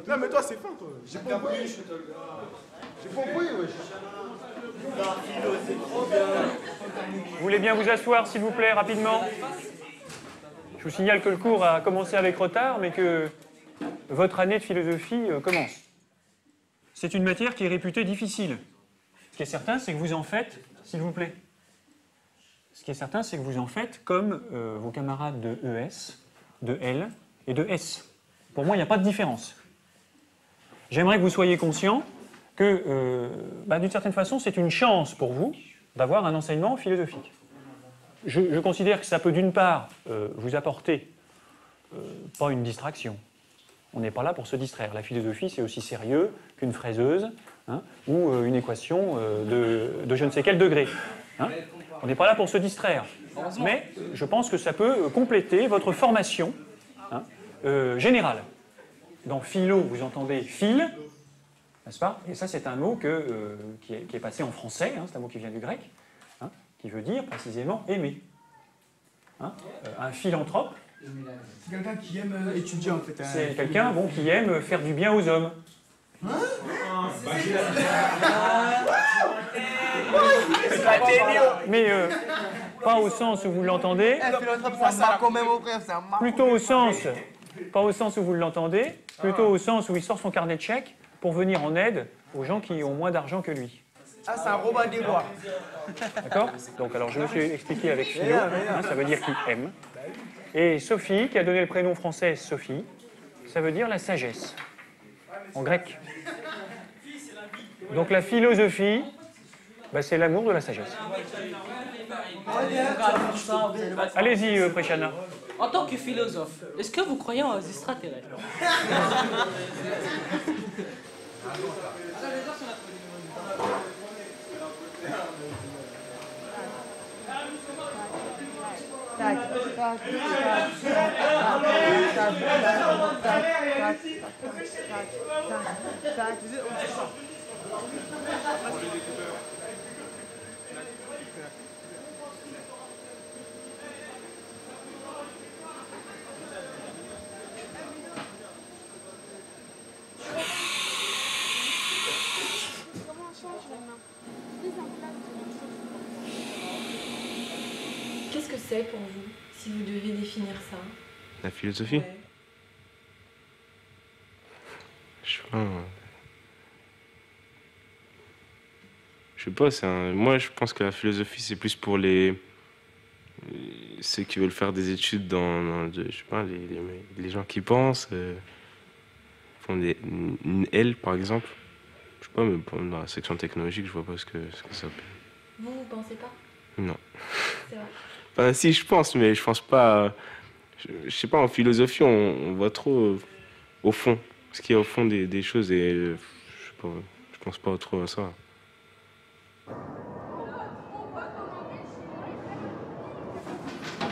Non mais toi c'est fin toi. J'ai pas compris. J'ai pas compris wesh. Vous voulez bien vous asseoir s'il vous plaît rapidement? Je vous signale que le cours a commencé avec retard mais que votre année de philosophie commence. C'est une matière qui est réputée difficile. Ce qui est certain c'est que vous en faites, s'il vous plaît. Ce qui est certain c'est que vous en faites comme vos camarades de ES, de L et de S. Pour moi il n'y a pas de différence. J'aimerais que vous soyez conscient que, d'une certaine façon, c'est une chance pour vous d'avoir un enseignement philosophique. Je considère que ça peut, d'une part, vous apporter pas une distraction. On n'est pas là pour se distraire. La philosophie, c'est aussi sérieux qu'une fraiseuse ou une équation de je ne sais quel degré. On n'est pas là pour se distraire. Mais je pense que ça peut compléter votre formation générale. Dans philo, vous entendez phil, n'est-ce pas? Et ça, c'est un mot qui est passé en français, c'est un mot qui vient du grec, qui veut dire précisément aimer. Un philanthrope, c'est quelqu'un qui aime étudier en fait. C'est quelqu'un qui aime faire du bien aux hommes. Mais pas au sens où vous l'entendez, plutôt au sens, pas au sens où vous l'entendez, plutôt au sens où il sort son carnet de chèques pour venir en aide aux gens qui ont moins d'argent que lui. Ah, c'est un Robin des Bois. D'accord? Donc alors je me suis expliqué avec philo, ça veut dire qui aime. Et Sophie, qui a donné le prénom français Sophie, ça veut dire la sagesse, en grec. Donc la philosophie, c'est l'amour de la sagesse. Allez-y, Préchana. En tant que philosophe, est-ce que vous croyez aux extraterrestres? Qu'est-ce que c'est pour vous, si vous deviez définir ça? La philosophie? Ouais. Je sais pas, moi je pense que la philosophie c'est plus pour ceux qui veulent faire des études je sais pas, les gens qui pensent, font une L par exemple. Je sais pas, mais dans la section technologique, je vois pas ce que ça peut. Vous pensez pas? Non. C'est vrai. Enfin, si, je pense, mais je pense pas. Je sais pas, en philosophie, on voit trop au fond, ce qu'il y a au fond des choses, et je sais pas, je pense pas trop à ça.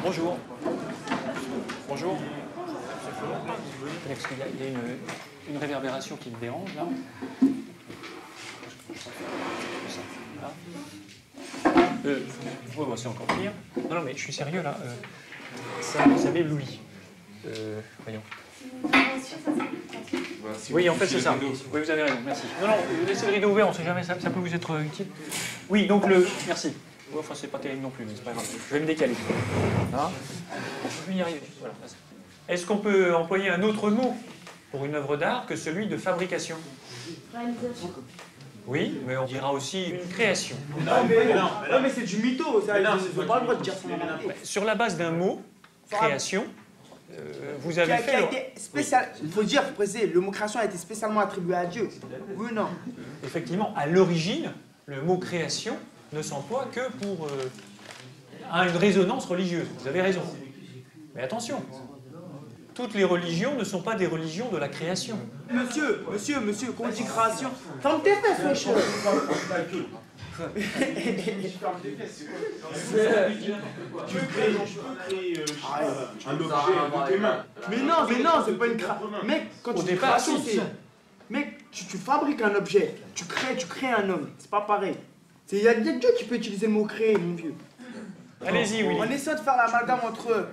Bonjour. Bonjour. Il y a une réverbération qui me dérange là. C'est encore pire. Non, mais je suis sérieux là. Ça m'éblouit. Voyons. Oui, en fait, c'est ça. Oui, vous avez raison, merci. Non, laissez le rideau ouvert, on ne sait jamais, ça peut vous être utile. Oui, donc merci. Enfin, c'est pas terrible non plus, mais c'est pas grave. Je vais me décaler. Là. Je vais y arriver. Voilà. Est-ce qu'on peut employer un autre mot pour une œuvre d'art que celui de fabrication? Réalisation. Oui, mais on dira aussi une création. Non, mais c'est du mytho. Ils n'ont pas le droit de dire ça. Sur la base d'un mot, création, vous avez fait... Il faut préciser, le mot création a été spécialement attribué à Dieu. Oui ou non? Effectivement, à l'origine, le mot création ne s'emploie que pour a une résonance religieuse. Vous avez raison. Mais attention, toutes les religions ne sont pas des religions de la création. Monsieur, quand on dit création, ferme tes fesses, wesh. Tu peux créer un objet de tes mains. Mais non, c'est pas une création. Mec, quand tu dis création, c'est... Mec, tu fabriques un objet, tu crées un homme, c'est pas pareil. Il y a Dieu qui peut utiliser le mot créer, mon vieux. Allez-y, Willy. On essaie de faire l'amalgame entre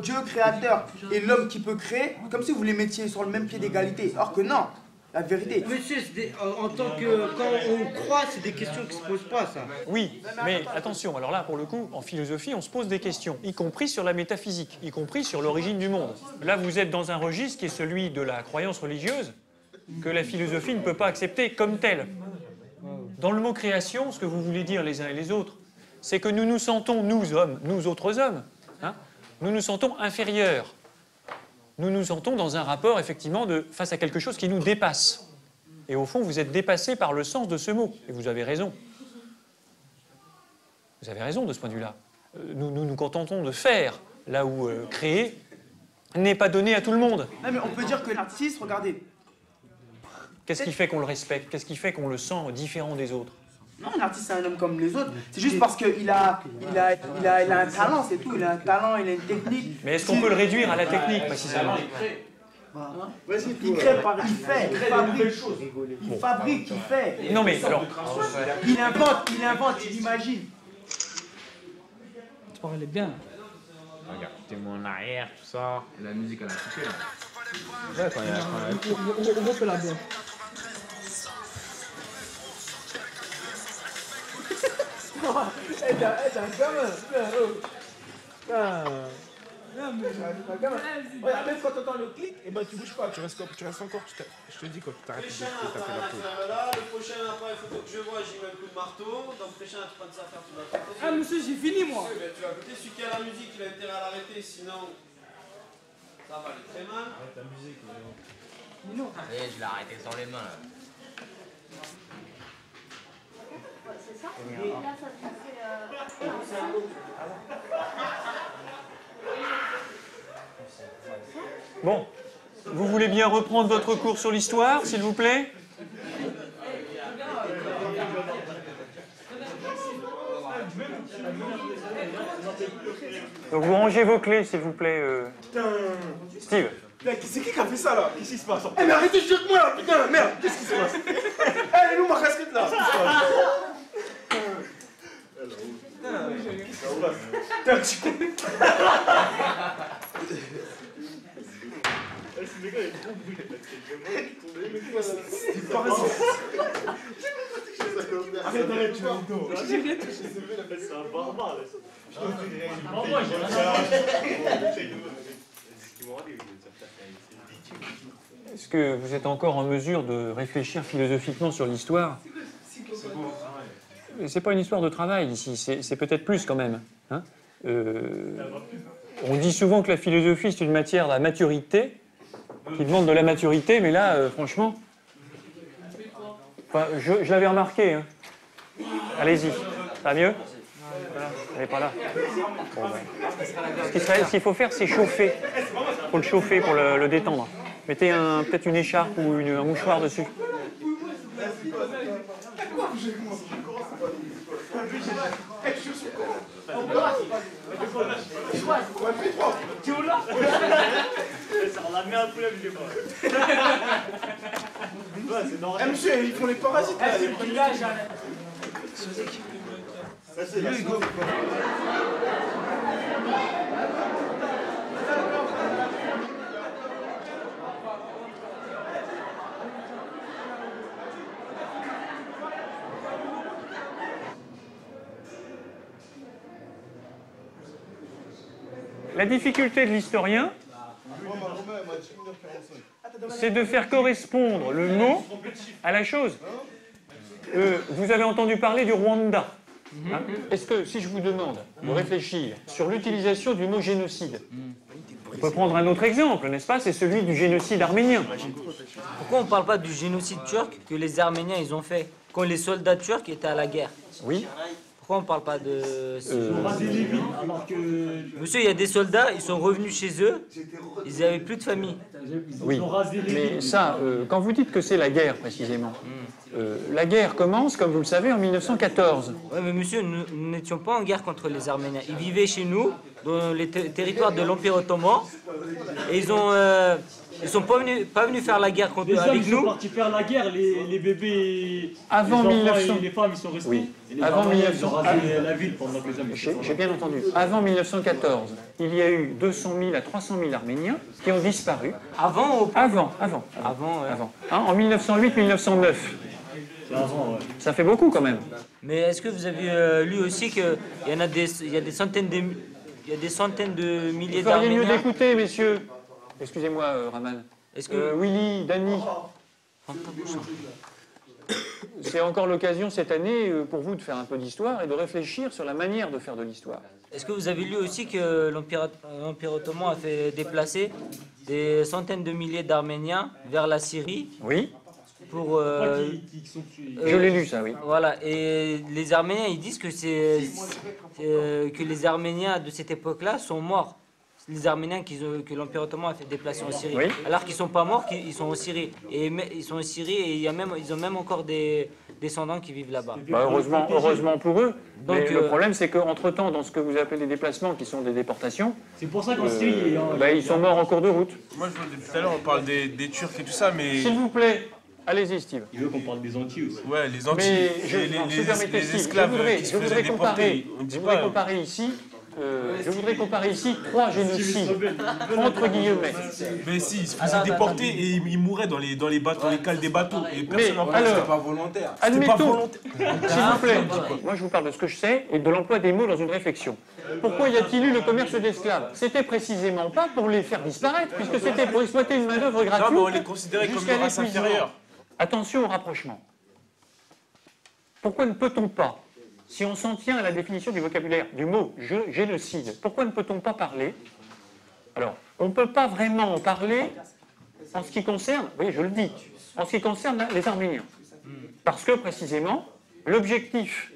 Dieu créateur et l'homme qui peut créer, comme si vous les mettiez sur le même pied d'égalité. Alors que non, la vérité. Monsieur, en tant que... Quand on croit, c'est des questions qui se posent pas, ça. Oui, mais attention, alors là, pour le coup, en philosophie, on se pose des questions, y compris sur la métaphysique, y compris sur l'origine du monde. Là, vous êtes dans un registre qui est celui de la croyance religieuse, que la philosophie ne peut pas accepter comme telle. Dans le mot création, ce que vous voulez dire les uns et les autres, c'est que nous nous sentons, nous hommes, nous autres hommes, hein, nous nous sentons inférieurs. Nous nous sentons dans un rapport, effectivement, face à quelque chose qui nous dépasse. Et au fond, vous êtes dépassé par le sens de ce mot. Et vous avez raison. Vous avez raison de ce point de vue-là. Nous nous contentons de faire, là où créer n'est pas donné à tout le monde. Non, mais on peut dire que l'artiste, regardez. Qu'est-ce qui fait qu'on le respecte? Qu'est-ce qui fait qu'on le sent différent des autres? Non, l'artiste, c'est un homme comme les autres. C'est juste parce qu'il a un talent, c'est tout. Il a un talent, il a une technique. Mais est-ce qu'on peut le réduire à la technique, précisément? Il crée par... Il fait, il fabrique. Il fabrique, il fait. Non, mais alors... Il invente, il imagine. Tu parlais bien. Regarde, t'es mon arrière, tout ça. La musique, elle a touché là. Ouais, quand il y a... On refait la bien. T'es un gamin. Regarde, même quand t'entends le clic, et ben tu bouges pas, tu restes encore. Je te dis quand t'arrêtes de taper la peau. Là, le prochain, après, il faut que je vois, j'y mets un coup de marteau. Donc, le prochain, tu prends ça à faire, tu vas faire. Ah, monsieur, j'ai fini, moi. Oui, mais tu vas écouter celui qui a la musique, il a intérêt à l'arrêter, sinon. Ça va aller très mal. Arrête la musique, Je l'ai arrêté sans les mains là. C'est ça? Et là, ça te fait... Bon, vous voulez bien reprendre votre cours sur l'histoire, s'il vous plaît? Donc vous rangez vos clés, s'il vous plaît, Steve. C'est qui a fait ça là? Qu'est-ce qui se passe? Eh mais arrêtez de jouer avec moi là, putain, merde, qu'est-ce qui se passe? Eh, nous ma casquette là! T'es un petit con! C'est parasite! Arrête, tu vas au dos! C'est un barbare là! Est-ce que vous êtes encore en mesure de réfléchir philosophiquement sur l'histoire? C'est pas une histoire de travail ici, c'est peut-être plus quand même. Hein, on dit souvent que la philosophie c'est une matière à maturité, qui demande de la maturité, mais là, franchement, enfin, je l'avais remarqué. Hein. Allez-y, ça va mieux? Elle n'est pas là. Bon, ouais. Ce qu'il faut faire, c'est chauffer. Il faut le chauffer pour le détendre. Mettez peut-être une écharpe ou un mouchoir dessus. Tu où là? Ça en a mis un peu la vidéo. C'est normal. Monsieur, ils font les parasites là. C'est lui, go. La difficulté de l'historien, c'est de faire correspondre le mot à la chose. Vous avez entendu parler du Rwanda. Hein? Est-ce que, si je vous demande de réfléchir sur l'utilisation du mot génocide, on peut prendre un autre exemple, n'est-ce pas? C'est celui du génocide arménien. Pourquoi on ne parle pas du génocide turc que les Arméniens ils ont fait quand les soldats turcs étaient à la guerre? Oui. Pourquoi pourquoi on parle pas de... Monsieur, il y a des soldats, ils sont revenus chez eux, ils n'avaient plus de famille. Oui, mais ça, quand vous dites que c'est la guerre, précisément, la guerre commence, comme vous le savez, en 1914. Oui, mais monsieur, nous n'étions pas en guerre contre les Arméniens. Ils vivaient chez nous, dans les territoires de l'Empire ottoman, et ils sont pas venus faire la guerre avec nous. Ils sont partis faire la guerre, les bébés, Avant les 1900... et les femmes, ils sont restés. Oui. Et les Avant Arméniens, 1900... ils ont rasé la ville pendant que les hommes... J'ai bien entendu. Avant 1914, il y a eu 200 000 à 300 000 Arméniens qui ont disparu. Avant ou... Avant. Hein, en 1908-1909. Ça fait beaucoup quand même. Mais est-ce que vous avez lu aussi qu'il y a des centaines de milliers Vous feriez mieux d'Arméniens? d'écouter, messieurs. Excusez-moi, Raman. Est-ce que... Willy, Dany. C'est encore l'occasion cette année pour vous de faire un peu d'histoire et de réfléchir sur la manière de faire de l'histoire. Est-ce que vous avez lu aussi que l'Empire ottoman a fait déplacer des centaines de milliers d'Arméniens vers la Syrie? Oui. Pour, je l'ai lu, ça, oui. Voilà, et les Arméniens, ils disent que que les Arméniens de cette époque-là sont morts. Les Arméniens que l'Empire ottoman a fait déplacer en Syrie. Oui. Alors qu'ils ne sont pas morts, ils sont en Syrie. Et ils sont en Syrie et ils ont même encore des descendants qui vivent là-bas. Bah heureusement pour eux. Donc, mais le problème, c'est qu'entre-temps, dans ce que vous appelez des déplacements, qui sont des déportations, c'est pour ça qu'en Syrie... ils sont morts en cours de route. Moi, je vois depuis tout à l'heure, on parle des Turcs et tout ça, mais... S'il vous plaît, allez-y, Steve. Il veut qu'on parle des Antilles aussi. Ouais, les Antilles, Mais les esclaves qui se faisaient déporter. Je voudrais comparer ici 3 génocides, entre guillemets. Mais si, ils se faisaient déporter et ils mouraient dans les bateaux, les cales des bateaux. Et personne n'en parlait. C'était pas volontaire. Admettons, pas volontaire. S'il vous plaît, moi je vous parle de ce que je sais et de l'emploi des mots dans une réflexion. Pourquoi y a-t-il eu le commerce d'esclaves? C'était précisément pas pour les faire disparaître, puisque c'était pour exploiter une main-d'œuvre gratuite. Non, mais on les considérait comme une race inférieure. Attention au rapprochement. Pourquoi ne peut-on pas, si on s'en tient à la définition du vocabulaire du mot génocide, pourquoi ne peut-on pas parler? Alors, on ne peut pas vraiment en parler en ce qui concerne, oui, je le dis, en ce qui concerne les Arméniens. Parce que, précisément, l'objectif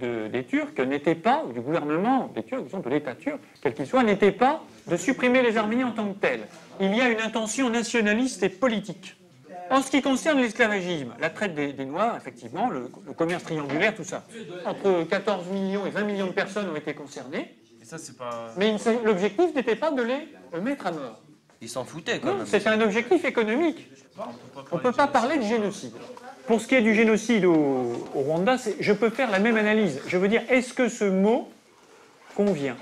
des Turcs n'était pas, ou du gouvernement des Turcs, disons de l'État turc, quel qu'il soit, n'était pas de supprimer les Arméniens en tant que tels. Il y a une intention nationaliste et politique. En ce qui concerne l'esclavagisme, la traite des Noirs, effectivement, le commerce triangulaire, tout ça, entre 14 millions et 20 millions de personnes ont été concernées, Et ça, c'est pas... mais l'objectif n'était pas de les mettre à mort. Ils s'en foutaient quand même. C'était un objectif économique. On ne peut pas parler de génocide. Pour ce qui est du génocide au Rwanda, je peux faire la même analyse. Je veux dire, est-ce que ce mot convient?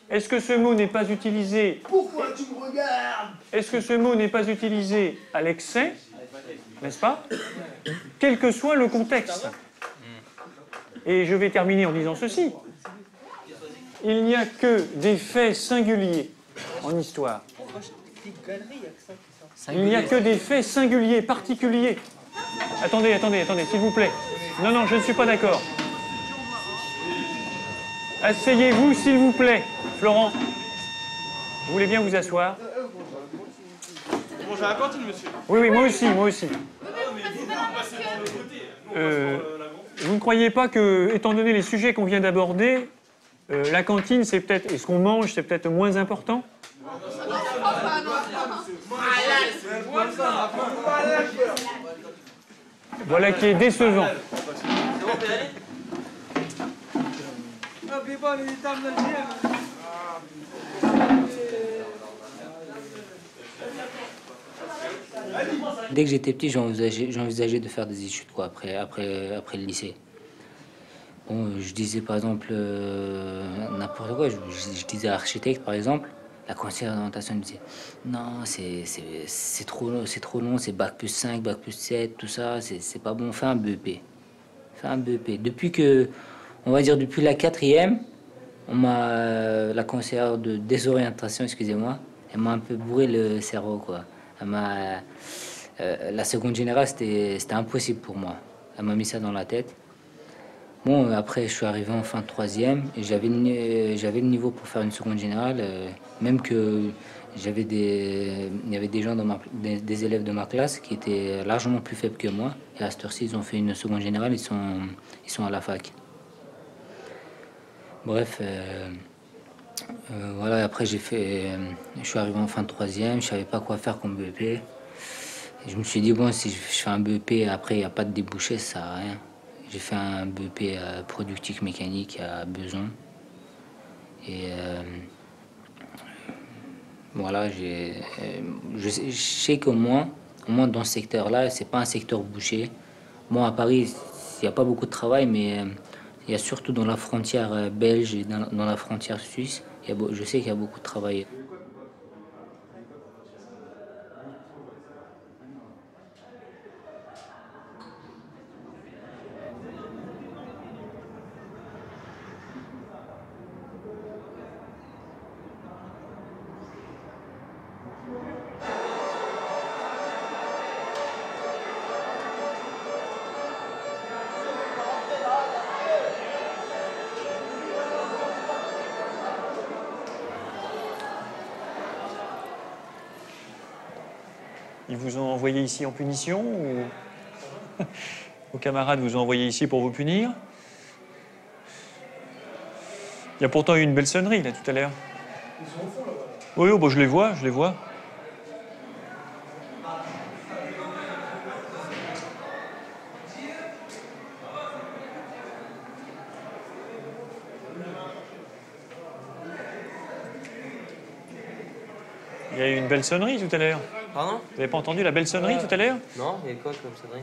Est-ce que ce mot n'est pas utilisé... Pourquoi tu me regardes? Est-ce que ce mot n'est pas utilisé à l'excès, n'est-ce pas? Quel que soit le contexte. Et je vais terminer en disant ceci. Il n'y a que des faits singuliers en histoire. Il n'y a que des faits singuliers, particuliers. Attendez, s'il vous plaît. Non, je ne suis pas d'accord. Asseyez-vous, s'il vous plaît. Florent, vous voulez bien vous asseoir? Bon, j'ai la cantine, monsieur. Oui, moi aussi. Vous ne croyez pas que, étant donné les sujets qu'on vient d'aborder, la cantine, c'est peut-être, et ce qu'on mange, c'est peut-être moins important? Voilà qui est décevant. Dès que j'étais petit, j'envisageais de faire des études quoi, après le lycée. Bon, je disais par exemple n'importe quoi, je disais architecte par exemple. La conseillère d'orientation me disait non, c'est trop long, c'est bac plus 5, bac plus 7, tout ça, c'est pas bon, fais un BEP. On va dire depuis la 4e, la conseillère de désorientation, excusez-moi, elle m'a un peu bourré le cerveau quoi. La seconde générale, c'était impossible pour moi. Elle m'a mis ça dans la tête. Bon, après, je suis arrivé en fin de 3e et j'avais le niveau pour faire une seconde générale, même que il y avait des gens des élèves de ma classe qui étaient largement plus faibles que moi. Et à cette heure-ci, ils ont fait une seconde générale, ils sont à la fac. Bref, voilà, après je suis arrivé en fin de troisième, je savais pas quoi faire comme BEP. Et je me suis dit, bon, si je fais un BEP, après il n'y a pas de débouché, ça sert à rien. J'ai fait un BEP productique mécanique à Besançon. Et voilà, je sais qu'au moins dans ce secteur-là, c'est pas un secteur bouché. Bon, à Paris, il n'y a pas beaucoup de travail, mais il y a surtout dans la frontière belge et dans la frontière suisse, je sais qu'il y a beaucoup de travail. Ils vous ont envoyé ici en punition ou vos camarades vous ont envoyé ici pour vous punir? Il y a pourtant eu une belle sonnerie là tout à l'heure. Ils sont au fond là-bas. Oui, oh, bah, je les vois, je les vois. Il y a eu une belle sonnerie tout à l'heure. Pardon? Vous n'avez pas entendu la belle sonnerie tout à l'heure? Non, il y a quoi comme sonnerie?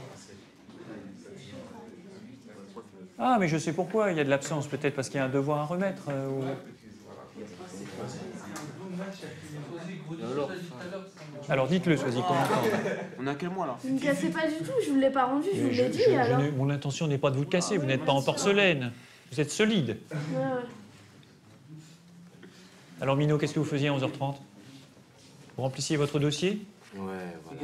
Ah, mais je sais pourquoi. Il y a de l'absence, peut-être parce qu'il y a un devoir à remettre. Alors dites-le, Soisy, qu'on entende. On a quel mois là? Vous ne me cassez pas du tout, je vous l'ai pas rendu, je vous l'ai dit alors. Mon intention n'est pas de vous le casser, vous n'êtes pas en porcelaine. Vous êtes solide. Ouais. Alors Minot, qu'est-ce que vous faisiez à 11h30? Vous remplissiez votre dossier? Ouais, voilà.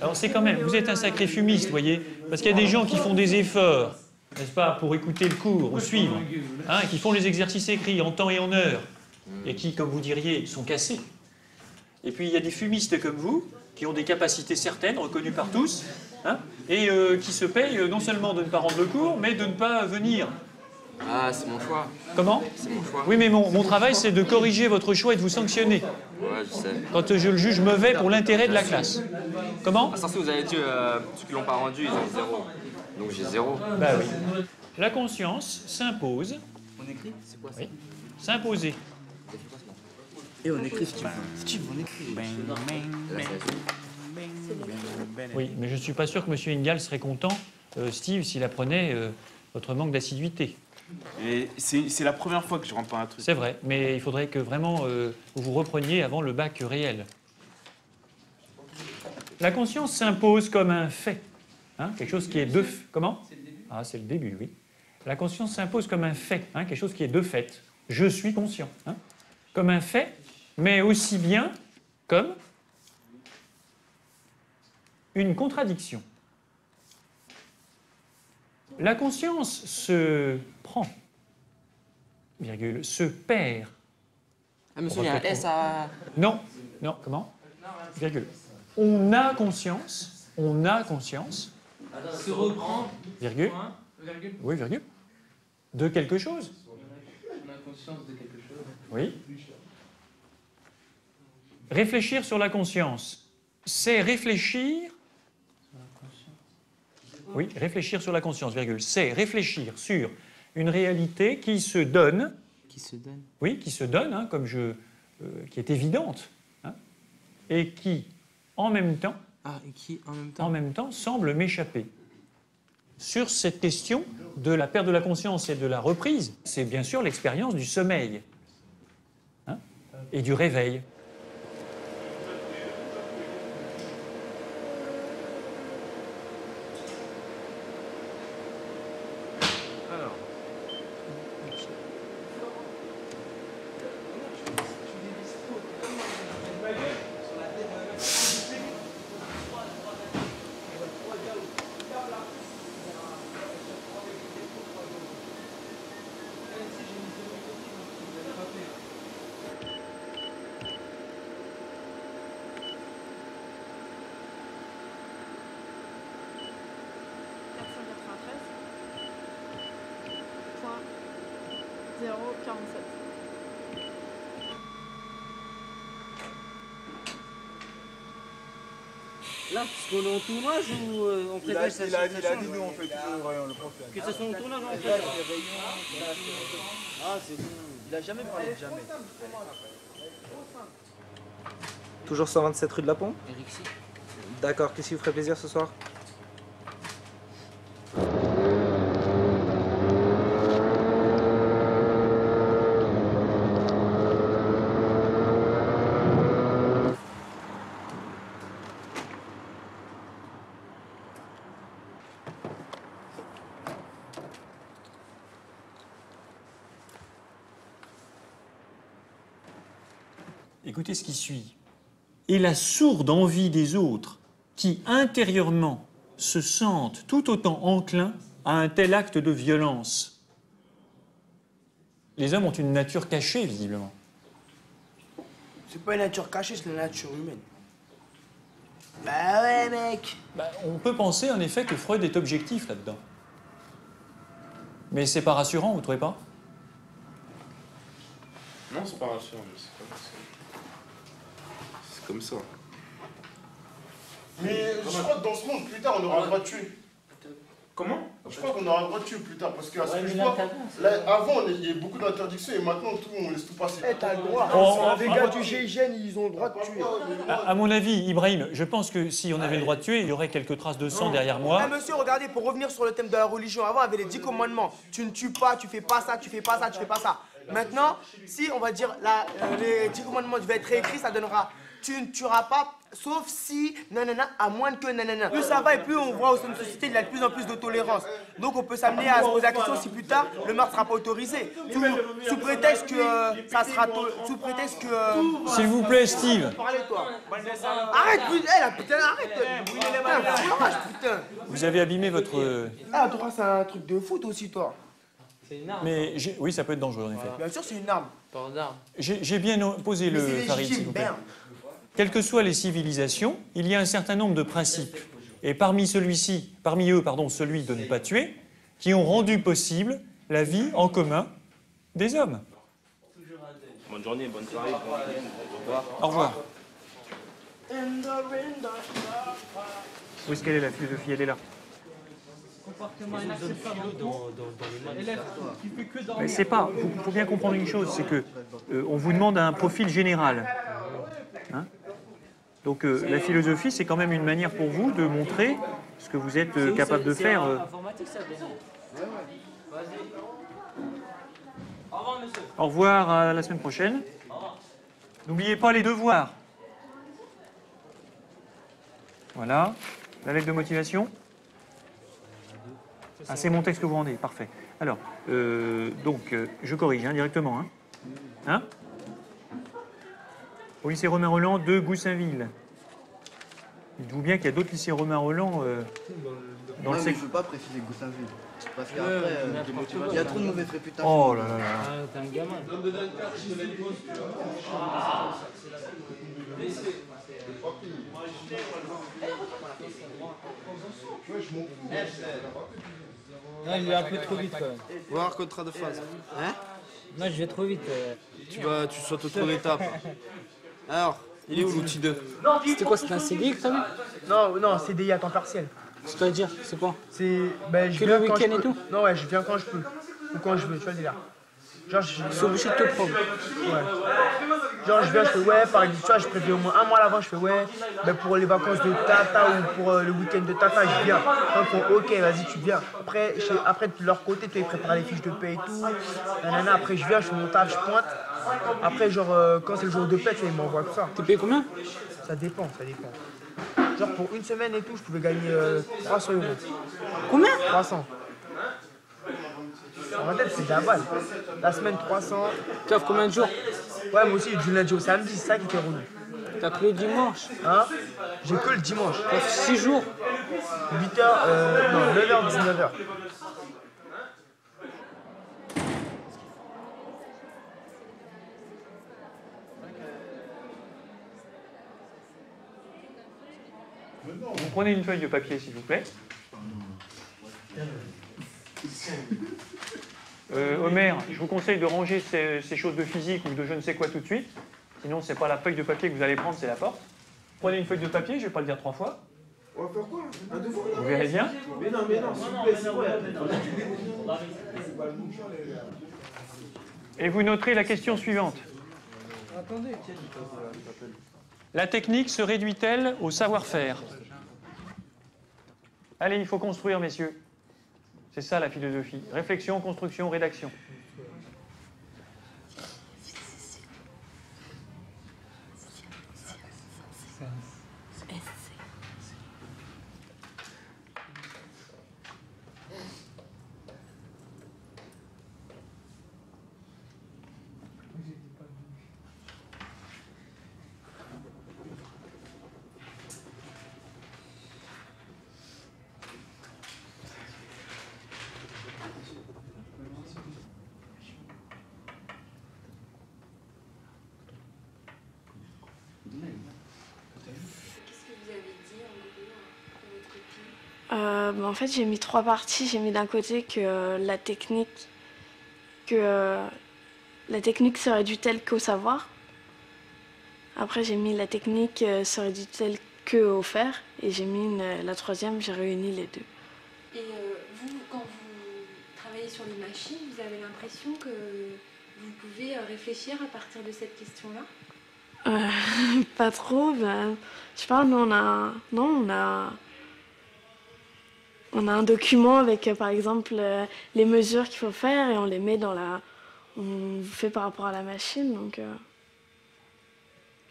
Alors c'est quand même, vous êtes un sacré fumiste, vous voyez, parce qu'il y a des gens qui font des efforts, n'est-ce pas, pour écouter le cours ou suivre, hein, qui font les exercices écrits en temps et en heure, et qui, comme vous diriez, sont cassés. Et puis il y a des fumistes comme vous, qui ont des capacités certaines, reconnues par tous, hein, et qui se payent non seulement de ne pas rendre le cours, mais de ne pas venir. Ah, c'est mon choix. Comment? C'est mon choix. Oui, mais mon travail, c'est de corriger votre choix et de vous sanctionner. Ouais, je sais. Quand je le juge mauvais pour l'intérêt de la classe. Comment? À Sarcey, vous avez dit, ceux qui l'ont pas rendu, ils ont 0. Donc j'ai 0. Bah oui. La conscience s'impose. On écrit? C'est quoi ça? Oui. S'imposer. Et on écrit, Steve. Steve, on écrit. Oui, mais je ne suis pas sûr que M. Ingal serait content, Steve, s'il apprenait votre manque d'assiduité. Et c'est la première fois que je rentre pas un truc. C'est vrai, mais il faudrait que vraiment vous vous repreniez avant le bac réel. La conscience s'impose comme un fait. Hein, quelque chose qui est de... Comment? Ah, c'est le début, oui. La conscience s'impose comme un fait, hein, quelque chose qui est de fait. Je suis conscient. Hein, comme un fait, mais aussi bien comme une contradiction. La conscience se prend, virgule, se perd. Ah, monsieur, il y a un S à... Non, non, comment? Virgule. On a conscience, Se reprend. virgule, Virgule. oui, virgule, de quelque chose. On a conscience de quelque chose. Oui. Réfléchir sur la conscience, c'est réfléchir. Oui, réfléchir sur la conscience, virgule, c'est réfléchir sur une réalité qui se donne. Qui se donne? Oui, qui se donne, hein, qui est évidente, hein, et qui, en même temps, en même temps, semble m'échapper. Sur cette question de la perte de la conscience et de la reprise, c'est bien sûr l'expérience du sommeil, hein, et du réveil. 0,47. Là, parce qu'on est en tournage ou on préfère que ça Il a dit nous on fait tout le prof. Que ce soit en tournage, on fait. Ah, c'est bon. Il a jamais parlé de jamais. Toujours 127 rue de la Pompe? Eric, si. D'accord, qu'est-ce qui vous ferait plaisir ce soir? Écoutez ce qui suit. Et la sourde envie des autres, qui intérieurement se sentent tout autant enclins à un tel acte de violence. Les hommes ont une nature cachée, visiblement. C'est pas une nature cachée, c'est la nature humaine. Bah ouais, mec. On peut penser en effet que Freud est objectif là-dedans. Mais c'est pas rassurant, vous trouvez pas? Non, c'est pas rassurant, mais c'est comme ça. C'est comme ça. Mais je crois que dans ce monde, plus tard, on aura le droit de tuer. Comment? Je crois qu'on aura le droit de tuer plus tard, parce qu'à ce que je vois, là, avant, il y a beaucoup d'interdictions, et maintenant, tout, on laisse tout passer. Eh, t'as le droit. Les gars du GIGN, ils ont le droit de tuer. À mon avis, Ibrahim, je pense que si on avait le droit de tuer, il y aurait quelques traces de sang derrière moi. Eh, monsieur, regardez, pour revenir sur le thème de la religion, avant, il y avait les 10 commandements. Tu ne tues pas, tu fais pas ça, tu fais pas ça, tu fais pas ça. Maintenant, si on va dire les 10 commandements devaient être réécrits, ça donnera tu ne tueras pas, sauf si nanana, à moins que nanana. Plus ça va et plus on voit au sein de société, il y a de plus en plus de tolérance. Donc on peut s'amener à se poser la question si plus tard le meurtre sera pas autorisé. Sous prétexte que ça sera sous prétexte que. S'il vous plaît, Steve. Arrête, putain, arrête. Putain. Vous avez abîmé votre. Ah, toi, c'est un truc de foot aussi, toi. C'est une arme. Mais oui, ça peut être dangereux en effet. Bien sûr, c'est une arme. Port d'arme. J'ai bien posé le Farid, s'il vous plaît. Quelles que soient les civilisations, il y a un certain nombre de principes. Et parmi eux, celui de ne pas tuer, qui ont rendu possible la vie en commun des hommes. Bonne journée, bonne soirée, bon week-end, au revoir. Où est-ce qu'elle est la philosophie? Elle est là. Comportement inacceptable dans les élèves qui fait que dormir. Mais c'est pas. Il faut bien comprendre une chose, c'est que on vous demande un profil général. Hein? Donc la philosophie, c'est quand même une manière pour vous de montrer ce que vous êtes capable de faire. Informatique, ça, au revoir, monsieur. Au revoir, à la semaine prochaine. N'oubliez pas les devoirs. Voilà. La lettre de motivation. Ah, c'est mon texte que vous rendez, parfait. Alors, je corrige directement. Hein? Au lycée Romain Rolland de Goussainville. Dites-vous bien qu'il y a d'autres lycées Romain Rolland dans le secteur. Je ne veux pas préciser Goussainville. Parce qu'après, il y a trop de mauvaise réputation. Oh là là là. T'es un gamin. Non, il est un peu trop vite quand même. Voir contrat de phase. Hein? Non, je vais trop vite. Tu sautes trop d'étapes. Alors, il est où l'outil 2? C'était quoi, c'était un CDI que t'as vu? Non, CDI à temps partiel. C'est-à-dire, c'est quoi? C'est. Ben, je Que viens le quand week-end je et peux. tout? Non, ouais, je viens quand je peux. Ou quand je veux, tu vois le délire. Genre, C'est obligé de te prendre. Ouais. Genre, je viens, je fais ouais, par exemple, tu vois, je préviens au moins un mois à l'avant, je fais ouais, ben pour les vacances de Tata ou pour le week-end de Tata, je viens. Donc, ils font, ok, vas-y, tu viens. Après, de leur côté, tu vois, ils préparent les fiches de paie et tout. Nanana, après, je viens, je fais mon taf, je pointe. Après, genre, quand c'est le jour de paie, ils m'envoient tout ça. T'es payé combien? Ça dépend, ça dépend. Genre, pour une semaine et tout, je pouvais gagner 300 €. Combien? 300. En ma tête, c'est de la balle. La semaine, 300. Tu offres combien de jours? Ouais, moi aussi, du lundi au samedi, c'est ça qui était relou. T'as que le dimanche? Hein? J'ai que le dimanche. 6 jours? 8h, non, 9h, 19h. Vous prenez une feuille de papier, s'il vous plaît. Omer, je vous conseille de ranger ces choses de physique ou de je ne sais quoi tout de suite. Sinon, c'est pas la feuille de papier que vous allez prendre, c'est la porte. Prenez une feuille de papier, je vais pas le dire 3 fois. On va faire quoi? Un devoir? Vous verrez bien. Mais non, s'il vous plaît, c'est quoi? Et vous noterez la question suivante. Attendez. La technique se réduit-elle au savoir-faire? Allez, il faut construire, messieurs. C'est ça la philosophie. Réflexion, construction, rédaction. En fait, j'ai mis 3 parties. J'ai mis d'un côté que la technique se réduit-elle qu'au savoir. Après, j'ai mis la technique se réduit-elle qu'au faire. Et j'ai mis la troisième, j'ai réuni les deux. Et vous, quand vous travaillez sur les machines, vous avez l'impression que vous pouvez réfléchir à partir de cette question-là? Pas trop. Ben, je sais pas, nous, on a un document avec, par exemple, les mesures qu'il faut faire et on les met dans la... On fait par rapport à la machine, donc...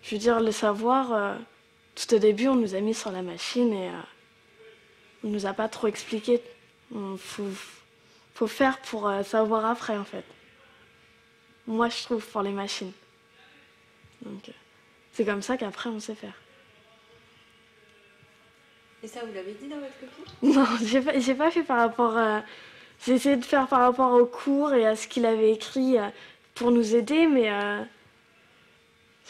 je veux dire, le savoir, tout au début, on nous a mis sur la machine et on nous a pas trop expliqué. Faut faire pour savoir après, en fait. Moi, je trouve, pour les machines. Donc, c'est comme ça qu'après, on sait faire. Et ça, vous l'avez dit dans votre copie? Non, j'ai pas fait par rapport à... J'ai essayé de faire par rapport au cours et à ce qu'il avait écrit pour nous aider, mais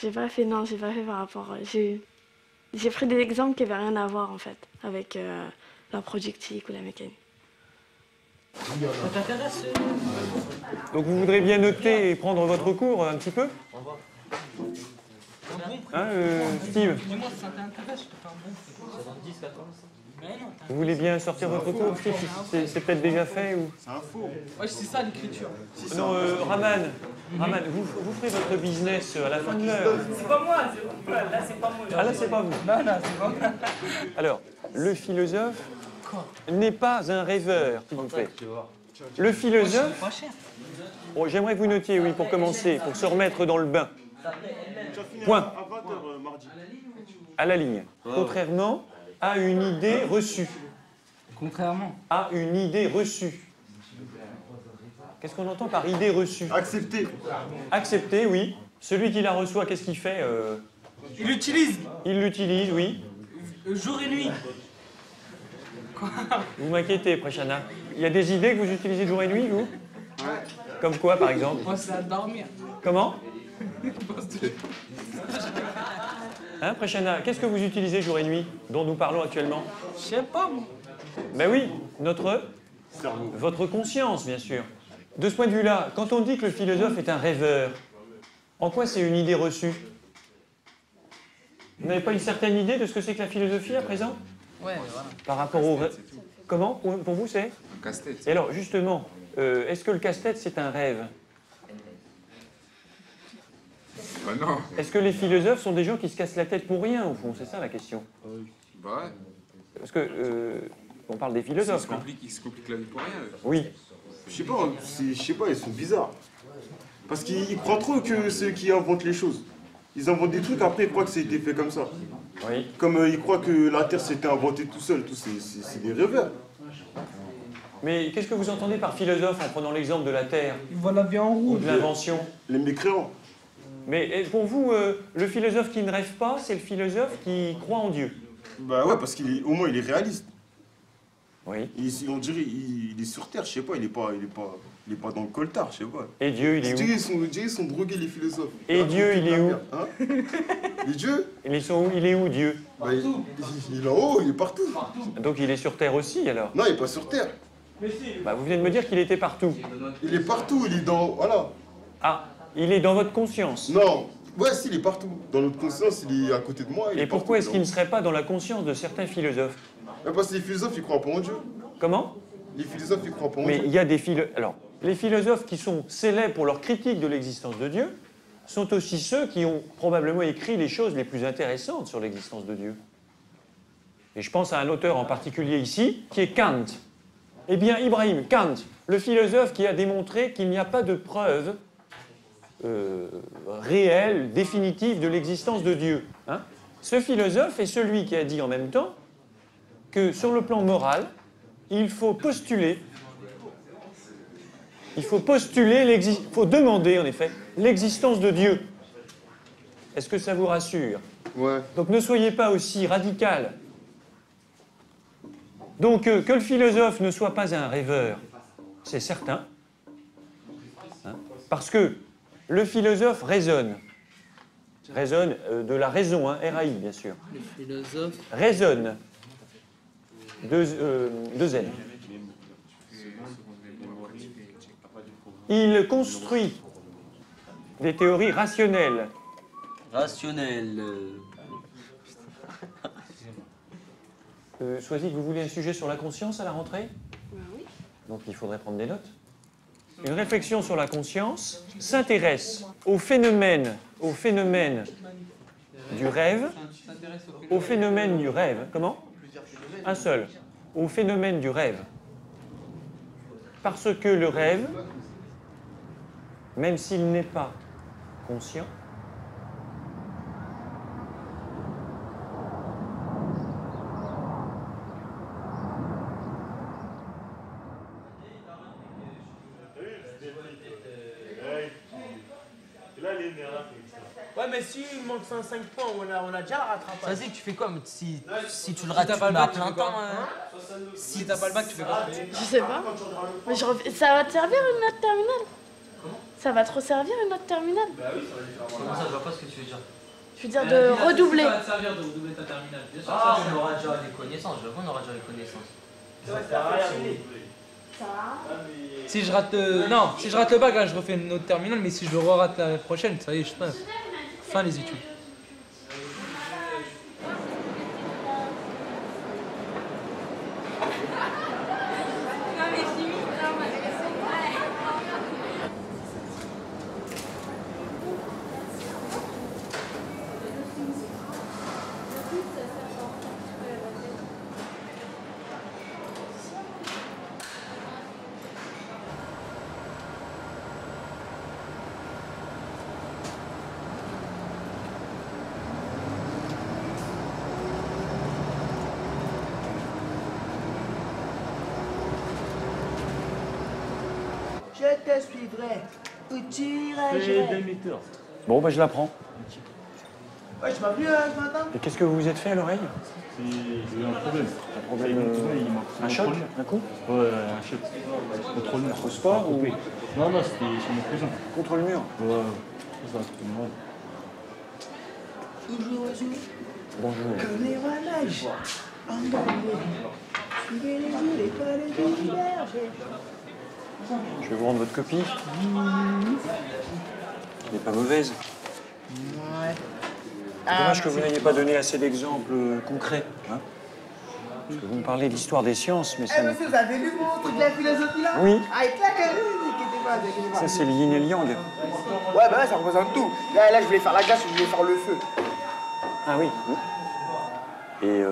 j'ai pas fait par rapport... J'ai pris des exemples qui n'avaient rien à voir, en fait, avec la productique ou la mécanique. Ça t'intéresse? Donc vous voudrez bien noter et prendre votre cours un petit peu? Hein, Steve? Dis-moi si ça t'intéresse, je te fais un bon. Ça donne 10, 14. Mais non, Vous voulez bien sortir votre cours, Steve? C'est peut-être déjà fait ou... C'est un faux. ouais, c'est ça l'écriture. Non, Raman, vous ferez votre business à la fin de l'heure. C'est pas moi, là c'est pas moi. Ah là, c'est pas vous. Non, c'est pas moi. Alors, le philosophe n'est pas un rêveur, s'il vous plaît. Le philosophe... Pas cher. Bon, j'aimerais que vous notiez, oui, pour commencer, pour se remettre dans le bain. Point. À 20h mardi. À la ligne. Contrairement à une idée reçue. Contrairement. À une idée reçue. Qu'est-ce qu'on entend par idée reçue? Accepter. Accepter, oui. Celui qui la reçoit, qu'est-ce qu'il fait? Il l'utilise. Il l'utilise, oui. Jour et nuit. Vous m'inquiétez, Prechana. Il y a des idées que vous utilisez jour et nuit, vous? Ouais. Comme quoi, par exemple? Moi, c'est à dormir. Comment? Hein, Prechana, qu'est-ce que vous utilisez jour et nuit, dont nous parlons actuellement? Je sais pas, moi. Ben oui, notre cerveau. Votre conscience, bien sûr. De ce point de vue-là, quand on dit que le philosophe est un rêveur, en quoi c'est une idée reçue? Vous n'avez pas une certaine idée de ce que c'est que la philosophie à présent? Ouais, voilà. Par rapport au... Comment? Pour vous, c'est? Un casse-tête. Et alors, justement, est-ce que le casse-tête, c'est un rêve? Bah non. Est-ce que les philosophes sont des gens qui se cassent la tête pour rien, au fond? C'est ça la question. Bah ouais. Parce que on parle des philosophes. Ils se compliquent la vie pour rien. Oui. Je sais pas, ils sont bizarres. Parce qu'ils croient trop que ceux qui inventent les choses. Ils inventent des trucs, après ils croient que c'est été fait comme ça. Oui. Comme ils croient que la Terre s'était inventée tout seul, c'est des rêveurs. Mais qu'est-ce que vous entendez par philosophe en prenant l'exemple de la Terre? Il voit la vie en Ou rouge. de l'invention? Les mécréants. Mais pour vous, le philosophe qui ne rêve pas, c'est le philosophe qui croit en Dieu? Bah ouais, parce qu'au moins il est réaliste. Oui. On dirait il est sur Terre, je sais pas, il est pas dans le coltard, je sais pas. Et Dieu, il est où? Ils sont drogués, les philosophes. Et Dieu, il est où? Hein? Et Dieu? Il est où, Dieu? Bah, il est en haut, il est partout. Donc il est sur Terre aussi, alors? Non, il est pas sur Terre. Bah, vous venez de me dire qu'il était partout. Il est partout, il est dans... Voilà. Ah, il est dans votre conscience? Non. Ouais, si, il est partout. Dans notre conscience, il est à côté de moi. Et pourquoi est-ce qu'il ne serait pas dans la conscience de certains philosophes? Parce que les philosophes, ils croient pas en Dieu. Comment? Les philosophes, ils croient pas en Mais Dieu. il y a des philosophes... Alors, les philosophes qui sont célèbres pour leur critique de l'existence de Dieu sont aussi ceux qui ont probablement écrit les choses les plus intéressantes sur l'existence de Dieu. Et je pense à un auteur en particulier ici, qui est Kant. Eh bien, Ibrahim Kant, le philosophe qui a démontré qu'il n'y a pas de preuve réelle, définitive de l'existence de Dieu. Hein? Ce philosophe est celui qui a dit en même temps que sur le plan moral, il faut postuler, il faut demander en effet l'existence de Dieu. Est-ce que ça vous rassure? Ouais. Donc ne soyez pas aussi radical. Donc que le philosophe ne soit pas un rêveur, c'est certain, hein, parce que le philosophe raisonne. Raisonne de la raison, hein, R-A-I bien sûr. Le philosophe Raisonne. Deux N. Il construit des théories rationnelles. Rationnel. Soisy, vous voulez un sujet sur la conscience à la rentrée? Oui. Donc il faudrait prendre des notes. Une réflexion sur la conscience s'intéresse au phénomène du rêve, au phénomène du rêve. Comment? Un seul. Au phénomène du rêve. Parce que le rêve, même s'il n'est pas conscient, Ouais, mais si il manque 5 points, on a déjà le rattrapage. Vas-y, tu fais quoi si tu le rates, tu mets à plein temps. Si t'as pas le bac, tu fais quoi? Je sais pas. Mais ça va te servir une note terminale? Ça va te resservir une note terminale? Bah oui, ça va lui faire. Comment ça, je vois pas ce que tu veux dire. Je veux dire de redoubler. Ça va te servir de redoubler ta terminale. Bien sûr, Ah, on aura déjà les connaissances, je vois, on aura déjà les connaissances. Ça sert à rien de redoubler. Si je rate le bac, là, je refais une autre terminale, mais si je le re-rate la prochaine, ça y est, je passe. Fin les études. Je te suivrai. Où tu irais, j'irai. bon, bah, je la prends. Ouais, tu m'as vu ce matin? Et qu'est-ce que vous vous êtes fait à l'oreille? J'ai eu un problème. Un problème, un choc? Un coup? Ouais, un choc. Contre le mur. Au sport ou... Non, non, c'était chez mon cousin. Contre le mur? Ouais, ça, c'était mal. Toujours au jour. Bonjour. Comme les rois mages. Suivez les îles et pas les bergers. Je vais vous rendre votre copie. Elle n'est pas mauvaise. Ouais. C'est dommage que vous n'ayez pas donné assez d'exemples concrets. Hein, parce que vous me parlez d'histoire des sciences, mais ça... Eh monsieur, vous avez lu mon truc de la philosophie là? Oui. Ah, il claque, n'inquiétez pas. Ça, c'est le yin et le yang. Ouais, bah là, ça représente tout. Là, je voulais faire la glace, je voulais faire le feu. Ah oui. Et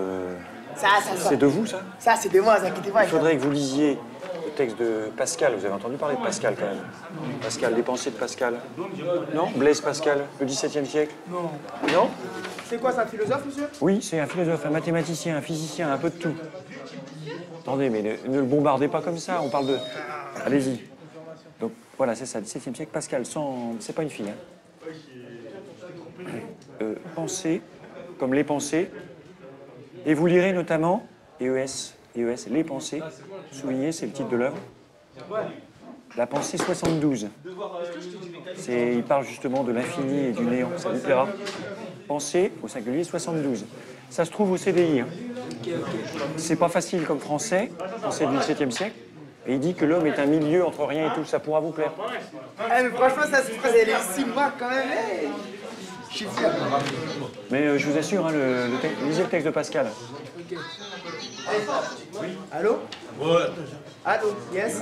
Ça. c'est de vous, ça? Ça, c'est de moi, inquiétez pas. Il faudrait que vous lisiez le texte de Pascal. Vous avez entendu parler de Pascal, quand même? Pascal, les pensées de Pascal. Non? Blaise Pascal, le XVIIe siècle? Non. Non? C'est quoi, c'est un philosophe, monsieur? Oui, c'est un philosophe, un mathématicien, un physicien, un peu de tout. Attendez, mais ne le bombardez pas comme ça, on parle de... Allez-y. Donc, voilà, c'est ça, XVIIe siècle, Pascal, sans... C'est pas une fille, hein. Pensées, comme les pensées. Et vous lirez notamment, EES, les pensées, souligné, c'est le titre de l'œuvre. La pensée 72. Il parle justement de l'infini et du néant, ça vous plaira. Pensée, au singulier, 72. Ça se trouve au CDI. Hein. C'est pas facile comme français, français du XVIIe siècle. Et il dit que l'homme est un milieu entre rien et tout. Ça pourra vous plaire. Eh, mais franchement, ça, cette phrase, elle est si moque quand même. Hey. Je suis fier. Mais je vous assure, hein, lisez le texte de Pascal. Ok. Allô? Ouais. Allô? Yes?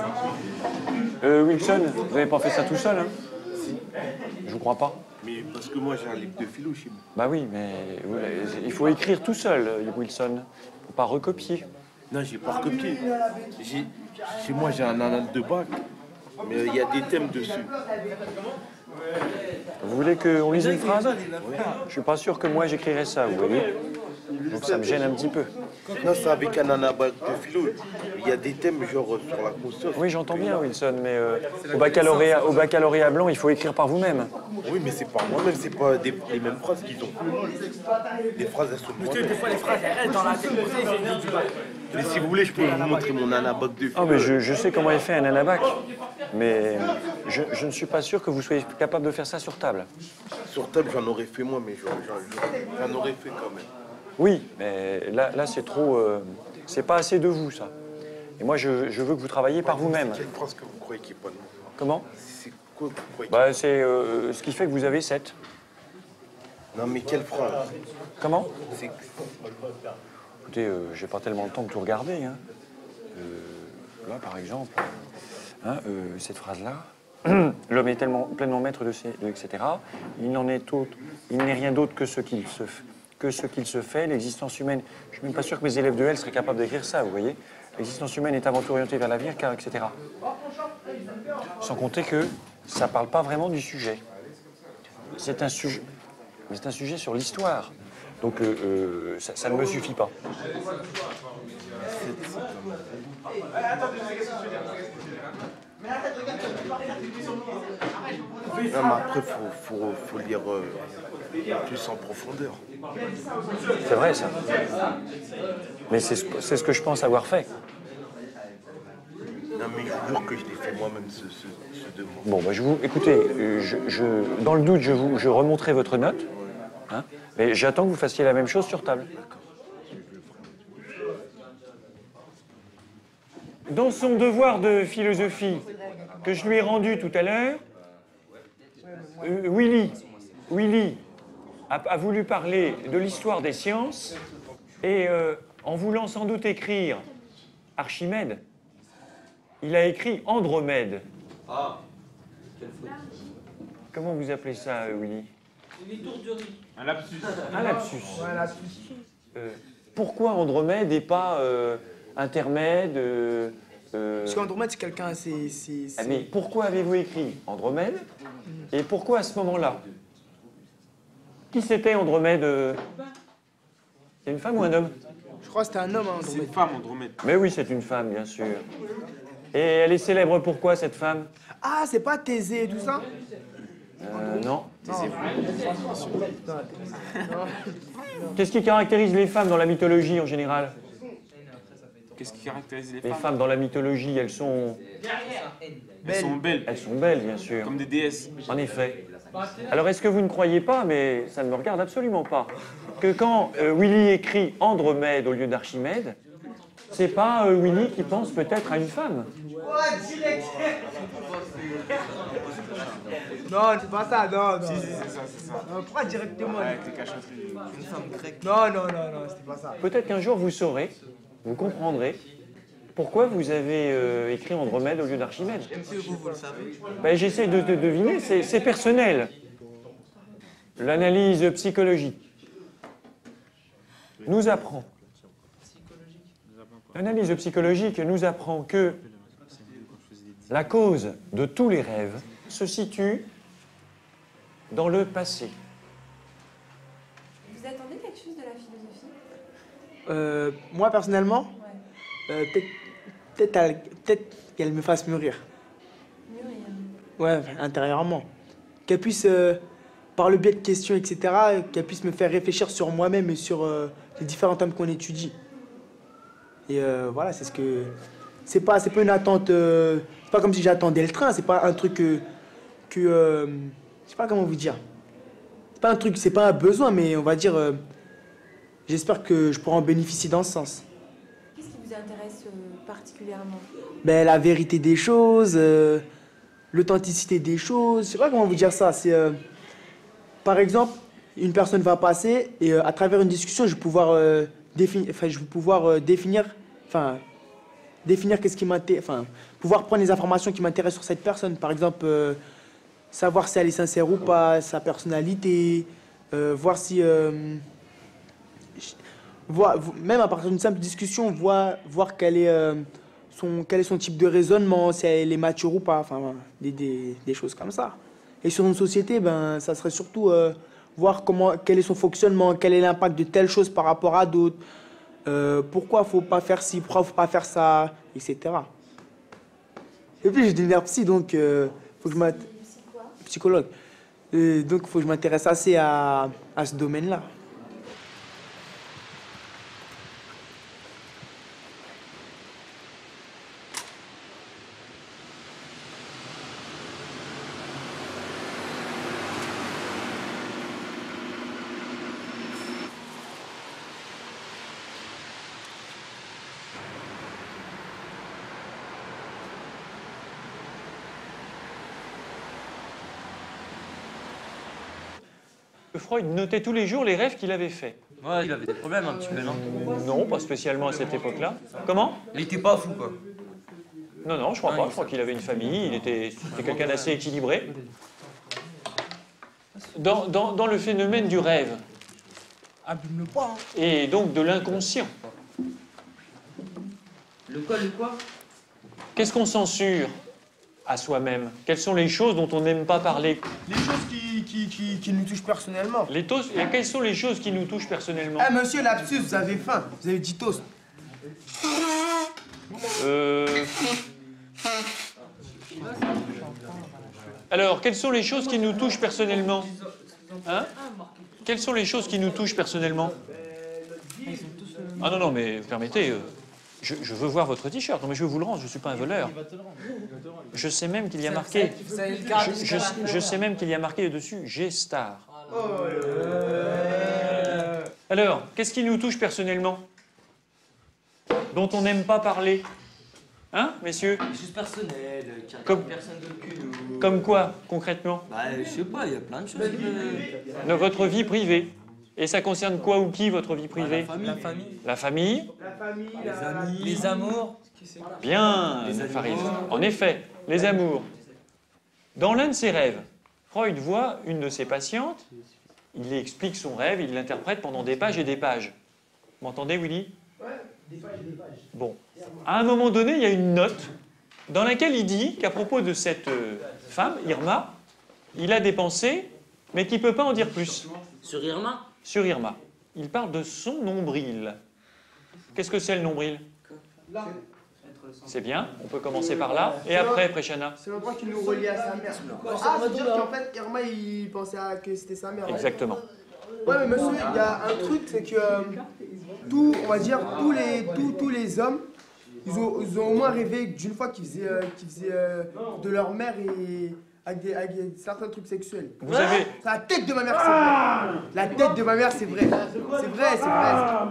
Wilson, vous n'avez pas fait ça tout seul, hein? Je vous crois pas. Mais parce que moi j'ai un livre de philo chez moi. Bah oui, mais il faut écrire tout seul, Wilson. Faut pas recopier. Non, j'ai pas recopié. Chez moi j'ai un anal de bac, mais il y a des thèmes dessus. Vous voulez qu'on lise une phrase? Je suis pas sûr que moi j'écrirais ça, vous voyez. Donc ça me gêne un petit peu. Non, c'est avec un anabac de philo. Il y a des thèmes genre sur la conscience. Oui, j'entends bien, Wilson, mais au baccalauréat blanc, il faut écrire par vous-même. Oui, mais c'est pas moi-même, c'est pas les mêmes phrases qu'ils ont. Les phrases, elles sont moi-même. Des fois, les phrases, elles restent dans la tête. Mais si vous voulez, je peux vous montrer mon anabac de philo. Ah, mais je sais comment est fait un anabac, mais je ne suis pas sûr que vous soyez capable de faire ça sur table. Sur table, j'en aurais fait moi, mais j'en aurais fait quand même. Oui, mais là c'est trop... c'est pas assez de vous, ça. Et moi, je veux que vous travailliez par vous-même. C'est quelle phrase que vous croyez qu'il n'y a pas de moi? Comment? C'est quoi que vous croyez? Bah, c'est ce qui fait que vous avez 7. Non, mais quelle phrase? Comment? Écoutez, j'ai pas tellement le temps de tout regarder. Hein. Là, par exemple, hein, cette phrase-là, l'homme est pleinement maître de ses... etc. Il n'est rien d'autre que ce qu'il se fait. L'existence humaine... Je suis même pas sûr que mes élèves de L seraient capables d'écrire ça, vous voyez. L'existence humaine est avant tout orientée vers l'avenir, car, etc. Sans compter que ça parle pas vraiment du sujet. C'est un sujet sur l'histoire. Donc ça ne me suffit pas. Non, mais après, faut lire plus en profondeur. C'est vrai, ça. Mais c'est ce que je pense avoir fait. Non, mais je vous jure que je l'ai fait moi-même, ce devoir. Bon, bah, écoutez, dans le doute, je remonterai votre note. Hein, mais j'attends que vous fassiez la même chose sur table. Dans son devoir de philosophie que je lui ai rendu tout à l'heure, Willy a voulu parler de l'histoire des sciences et en voulant sans doute écrire Archimède, il a écrit Andromède. Ah. Comment vous appelez ça, Willy? Une étourderie. Un lapsus. Un lapsus. Ouais, un lapsus. Pourquoi Andromède et pas intermède Parce qu'Andromède, c'est quelqu'un, Ah, mais pourquoi avez-vous écrit Andromède? Et pourquoi à ce moment-là? Qui c'était Andromède? C'est une femme ou un homme? Je crois que c'était un homme, Andromède. C'est une femme, Andromède. Mais oui, c'est une femme, bien sûr. Et elle est célèbre pourquoi, cette femme? Ah, c'est pas Thésée et tout ça? Non. Non. Qu'est-ce qui caractérise les femmes dans la mythologie en général? Qu'est-ce qui caractérise les Les femmes? femmes dans la mythologie, elles sont... Elles sont belles. Elles sont belles, bien sûr. Comme des déesses. En effet. Alors, est-ce que vous ne croyez pas, mais ça ne me regarde absolument pas, que quand Willy écrit Andromède au lieu d'Archimède, c'est pas Willy qui pense peut-être à une femme? Non, c'est pas ça, non. Si, c'est ça. Non, pourquoi directement? Avec les cachotteries. Une femme grecque. Non, c'était pas ça. Peut-être qu'un jour vous saurez, vous comprendrez, pourquoi vous avez écrit Andromède au lieu d'Archimède. Vous le savez. Ben, j'essaie de deviner, c'est personnel. L'analyse psychologique nous apprend. L'analyse psychologique nous apprend que la cause de tous les rêves se situe dans le passé. Vous attendez quelque chose de la philosophie? Moi, personnellement, peut-être qu'elle me fasse mûrir. Mûrir. Ouais, intérieurement. Qu'elle puisse, par le biais de questions, etc., qu'elle puisse me faire réfléchir sur moi-même et sur les différents thèmes qu'on étudie. Et voilà, c'est ce que... C'est pas une attente... c'est pas comme si j'attendais le train, c'est pas un truc je sais pas comment vous dire. C'est pas un truc, c'est pas un besoin, mais on va dire... j'espère que je pourrai en bénéficier dans ce sens. Qu'est-ce qui vous a intéresse particulièrement? Ben, la vérité des choses, l'authenticité des choses. Je sais pas comment vous dire ça. C'est, par exemple, une personne va passer et à travers une discussion, je vais pouvoir définir qu'est-ce qui m'intéresse, pouvoir prendre les informations qui m'intéressent sur cette personne. Par exemple, savoir si elle est sincère ou pas, sa personnalité, voir si... même à partir d'une simple discussion, voir quel est son type de raisonnement, si elle est mature ou pas, des choses comme ça. Et sur une société, ben, ça serait surtout voir quel est son fonctionnement, quel est l'impact de telle chose par rapport à d'autres, pourquoi faut pas faire ci, pourquoi faut pas faire ça, etc. Et puis j'ai deviens psy, donc faut que je psychologue. Donc faut que je m'intéresse assez à ce domaine-là. Freud notait tous les jours les rêves qu'il avait faits. Ouais, il avait des problèmes un petit peu, non? Non, pas spécialement à cette époque-là. Comment? Il était pas fou, quoi. Non, non, je crois pas. Je crois qu'il avait une famille, c'était quelqu'un d'assez équilibré. Dans le phénomène du rêve, abîme-le pas, hein. Et donc de l'inconscient. Le quoi? Qu'est-ce qu'on censure à soi-même? Quelles sont les choses dont on n'aime pas parler? Les choses qui nous touchent personnellement. Quelles sont les choses qui nous touchent personnellement? Eh, monsieur Lapsus, vous avez faim. Vous avez dit toast. Alors, quelles sont les choses qui nous touchent personnellement? Hein? Quelles sont les choses qui nous touchent personnellement? Ah non, non, mais permettez, je veux voir votre t-shirt. Non, mais je vais vous le rendre, je ne suis pas un voleur. Je sais même qu'il y a marqué... Je sais même qu'il y a marqué dessus « G-Star ». Alors, qu'est-ce qui nous touche personnellement? Dont on n'aime pas parler? Hein, messieurs? Juste personnel, qui Comme- personne de cul. Comme quoi, concrètement? Bah, je sais pas, il y a plein de choses. De votre vie privée. Et ça concerne quoi ou qui, votre vie privée? La famille. La famille? Les amis. Les amours. Bien, Farid. En effet, les amours. Dans l'un de ses rêves, Freud voit une de ses patientes, il lui explique son rêve, il l'interprète pendant des pages et des pages. Vous m'entendez, Willy? Ouais, des pages et des pages. Bon. À un moment donné, il y a une note dans laquelle il dit qu'à propos de cette femme, Irma, il a des pensées, mais qu'il ne peut pas en dire plus. Sur Irma? Sur Irma. Il parle de son nombril. Qu'est-ce que c'est le nombril? Là. C'est bien, on peut commencer par là. Et après, Préchana? C'est l'endroit qui nous relie à sa mère. Ah, ça veut dire qu'en fait, Irma, il pensait que c'était sa mère. Exactement. Ouais, mais monsieur, il y a un truc, c'est que on va dire, tous les hommes, ils ont au moins rêvé d'une fois qu'ils faisaient de leur mère et avec certains trucs sexuels. Vous avez... C'est la tête de ma mère, c'est vrai. La tête de ma mère, c'est vrai. C'est vrai, c'est vrai.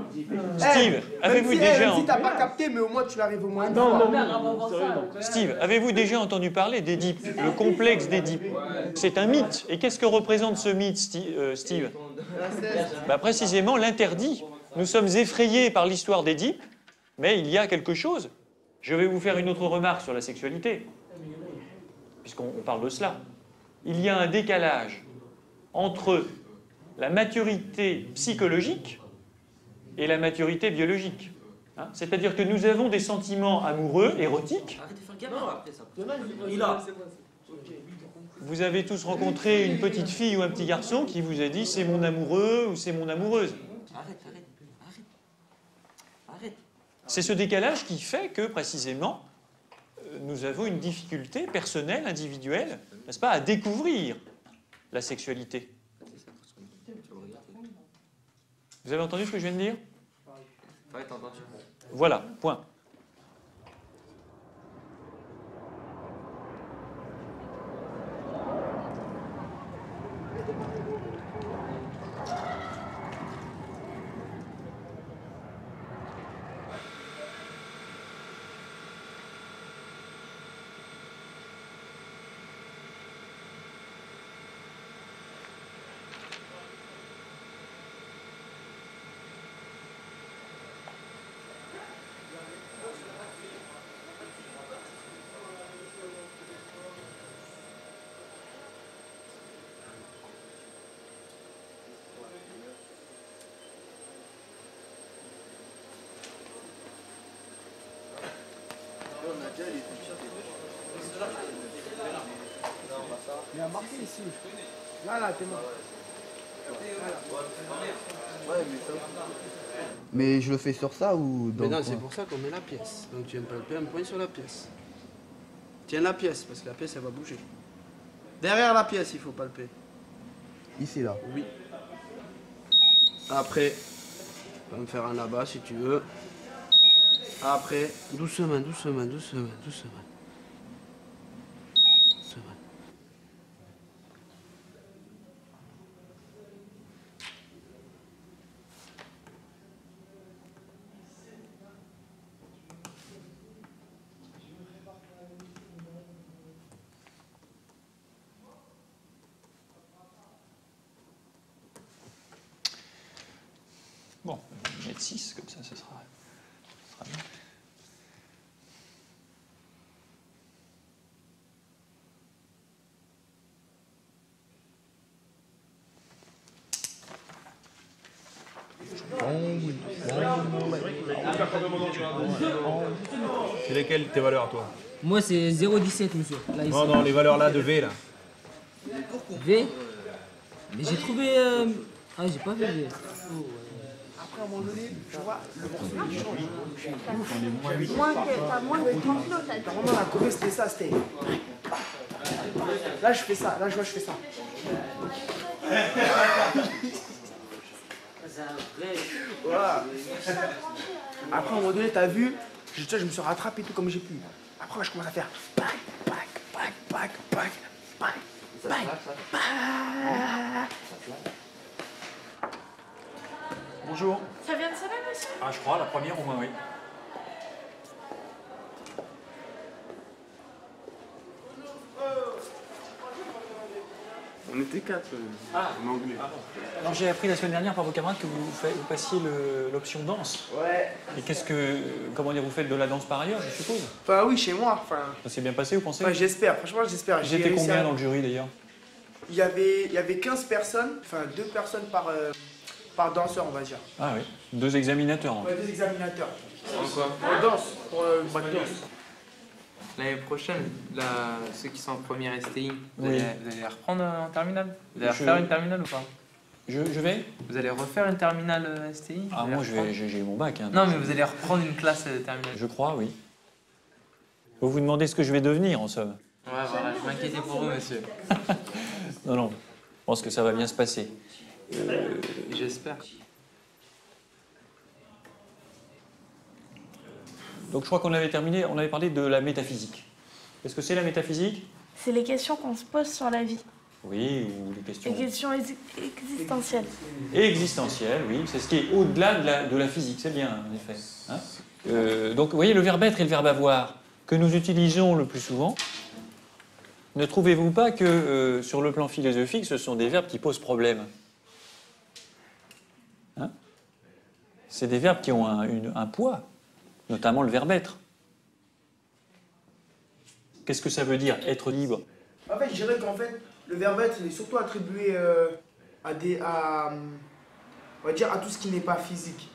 Steve, avez-vous déjà... Même si t'as pas capté, mais au moins tu l'arrives au moins une Non, fois. non, Steve, avez-vous déjà entendu parler d'Édipe, le complexe d'Édipe? C'est un mythe. Et qu'est-ce que représente ce mythe, Steve? Bah, précisément l'interdit. Nous sommes effrayés par l'histoire d'Édipe, mais il y a quelque chose. Je vais vous faire une autre remarque sur la sexualité, puisqu'on parle de cela. Il y a un décalage entre la maturité psychologique et la maturité biologique. Hein, c'est-à-dire que nous avons des sentiments amoureux, érotiques. Arrête de faire gamin après ça. Il a. Vous avez tous rencontré une petite fille ou un petit garçon qui vous a dit « c'est mon amoureux » ou « c'est mon amoureuse ». Arrête. C'est ce décalage qui fait que, précisément, nous avons une difficulté personnelle, individuelle, n'est-ce pas, à découvrir la sexualité. Vous avez entendu ce que je viens de dire? Voilà, point. Il a marqué ici. Là, t'es mort. Ouais, mais je le fais sur ça ou dans Mais non, le c'est coin? pour ça qu'on met la pièce. Donc tu viens de palper un point sur la pièce. Tiens la pièce, parce que la pièce, elle va bouger. Derrière la pièce, il faut palper. Ici, là. Oui. Après, on va me faire un là-bas si tu veux. Après, doucement, doucement, doucement, doucement. Doucement. Bon, je vais mettre 6, comme ça, ce sera bien. C'est lesquelles tes valeurs, toi? Moi, c'est 0,17, monsieur. Là, ici. Non, les valeurs là de V, là. V. Mais j'ai trouvé. Ah, j'ai pas vu V. Après, à un moment donné, tu vois, le morceau il change. T'as moins de 30 kilos, t'as dit. Normalement, la Corée, c'était ça, c'était. Là, je fais ça. Là, je vois, je fais ça. Voilà. Après, à un moment donné, t'as vu, je me suis rattrapé tout comme j'ai pu. Après, je commence à faire. Pac, pac, pac, pac, pac, pac, pac, pac. Bonjour. Ça vient de ça, là, monsieur? Ah, je crois, la première au moins, oui. On était 4 en anglais. Alors j'ai appris la semaine dernière par vos camarades que vous passiez l'option danse. Ouais. Et comment dire, vous faites de la danse par ailleurs, je suppose? Enfin, oui, chez moi. Enfin, Ça s'est bien passé, vous pensez? enfin j'espère. Franchement, j'espère. Vous étiez combien dans le jury d'ailleurs? Il y avait 15 personnes, enfin 2 personnes par danseur, on va dire. Ah oui, 2 examinateurs. Ouais, 2 examinateurs. En quoi? Pour danse, pour breakdance. L'année prochaine, ceux qui sont en première STI, vous Oui. allez les reprendre en terminale? Vous allez Je- refaire une terminale ou pas? Je vais? Vous allez refaire une terminale STI? Ah, Vous allez moi reprendre j'ai eu mon bac. Hein, Non, donc mais vous allez reprendre une classe terminale. Je crois, oui. Vous vous demandez ce que je vais devenir, en somme. Ouais, voilà, je m'inquiétais pour vous, monsieur. Non, non, je pense que ça va bien se passer. J'espère. Donc je crois qu'on avait terminé, on avait parlé de la métaphysique. Qu'est-ce que c'est la métaphysique? C'est les questions qu'on se pose sur la vie. Oui, ou les questions Les questions existentielles. existentielles, oui. C'est ce qui est au-delà de la physique, c'est bien, en effet. Hein. Donc vous voyez, le verbe être et le verbe avoir, que nous utilisons le plus souvent, ne trouvez-vous pas que sur le plan philosophique, ce sont des verbes qui posent problème? Hein? C'est des verbes qui ont un poids, notamment le verbe être. Qu'est-ce que ça veut dire, être libre? En fait, je dirais qu'en fait, le verbe être, il est surtout attribué on va dire, à tout ce qui n'est pas physique.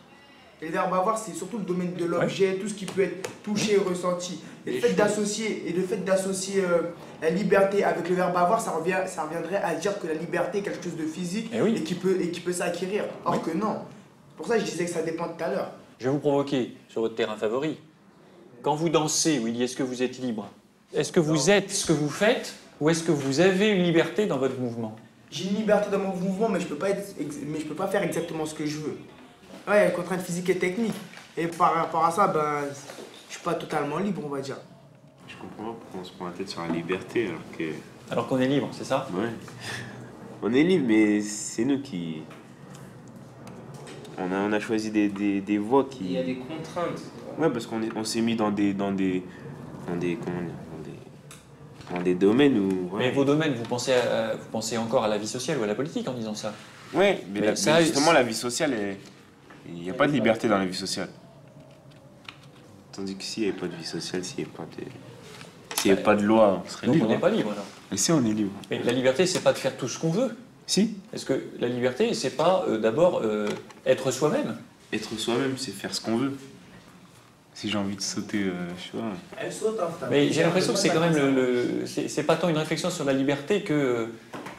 Et le verbe avoir, c'est surtout le domaine de l'objet, tout ce qui peut être touché, ressenti. Et le fait d'associer la liberté avec le verbe avoir, ça reviendrait à dire que la liberté est quelque chose de physique et qui peut s'acquérir. Or que non. Pour ça, je disais que ça dépend tout à l'heure. Je vais vous provoquer sur votre terrain favori. Quand vous dansez, Willy, est-ce que vous êtes libre? Est-ce que vous êtes ce que vous faites ou est-ce que vous avez une liberté dans votre mouvement? J'ai une liberté dans mon mouvement, mais je peux pas faire exactement ce que je veux. Ouais, il y a une contrainte physique et technique. Et par rapport à ça, ben, je suis pas totalement libre, on va dire. Je comprends pas pourquoi on se prend la tête sur la liberté alors qu'on est libre, c'est ça? Ouais. On est libre, mais c'est nous qui... On a choisi des voies qui... Il y a des contraintes. Ouais, parce qu'on s'est mis dans des domaines où... Mais vos domaines, vous pensez encore à la vie sociale ou à la politique en disant ça? Ouais, mais ça, justement, la vie sociale, il n'y a pas de liberté dans la vie sociale. Tandis que s'il n'y avait pas de vie sociale, s'il n'y avait pas de loi, on serait donc libre. on n'est pas libre alors. Mais si, on est libre. Mais la liberté, c'est pas de faire tout ce qu'on veut. Si. Est-ce que la liberté, c'est pas d'abord être soi-même? Être soi-même, c'est faire ce qu'on veut. Si j'ai envie de sauter, je sais pas. Elle saute, hein, Mais j'ai l'impression que c'est quand même c'est pas tant une réflexion sur la liberté que